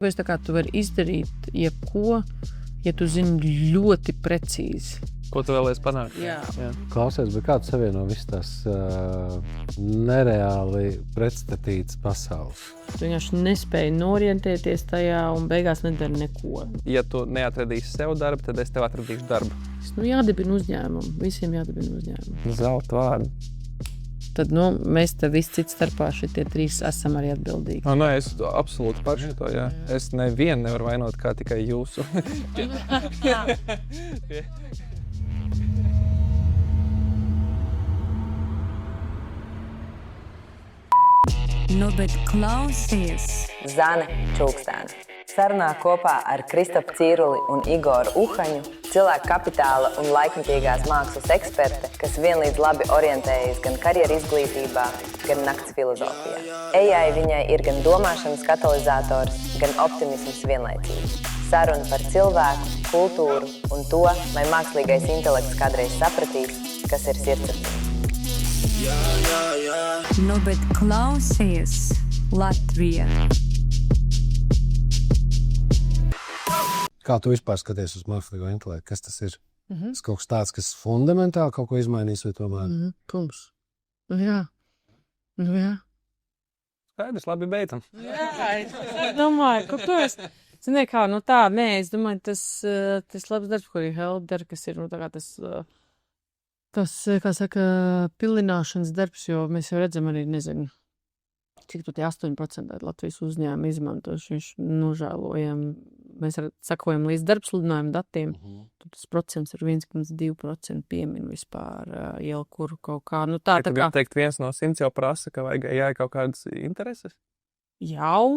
Vai tā kā tu vari izdarīt jebko, ja tu zini ļoti precīzi. Ko tu vēlies panākt? Jā. Klausies, bet kā tu savieno visu tās nereāli pretstatītas pasaules? Tu vienkārši nespēji norientēties tajā un beigās nedari neko. Ja tu neatradīsi sev darbu, tad es tev atradīšu darbu. Jādibina uzņēmumu. Visiem jādibina uzņēmumu. Zelta vārdu. Tad mēs te visi cits starpā šitie trīs esam arī atbildīgi. Es absolūti par šito, jā. Es nevienu nevaru vainot kā tikai jūsu. Bet klausies! Zane Čulkstēna. Sarunā kopā ar Kristapu Cīruli un Igoru Uhaņu, cilvēku kapitāla un laikmatīgās mākslas eksperte, kas vienlīdz labi orientējas gan karjeru izglītībā, gan nakts filozofijā. AI viņai ir gan domāšanas katalizators, gan optimisms vienlaicīgi. Saruna par cilvēku, kultūru un to, vai mākslīgais intelekts kādreiz sapratīs, kas ir sirdsapziņa. Bet klausies Latvija! Kā tu vispār skaties uz mākslīgo intelektu? Kas tas ir? Tas kaut kas tāds, kas fundamentāli kaut ko izmainīs vai tomēr? Protams. Jā. Skaidrs, labi beidzam. Es domāju, ka tu esi... Zini, kā, tā, es domāju, tas labs darbs, ko arī Helga dara, kas ir, tā kā tas, kā saka, pilināšanas darbs, jo mēs jau redzam arī, nezinu, cik tu tie 8% Latvijas uzņēmumi izmantoši, viņš nožēlojam. Mēs sakojam līdz darbsludinājumu datiem, tad tas procents ir 1,2% piemin vispār ielu, kuru kaut kā, tā kā... Teikt, 1 no 100 jau prasa, ka vajag AI kaut kādas intereses? Jau,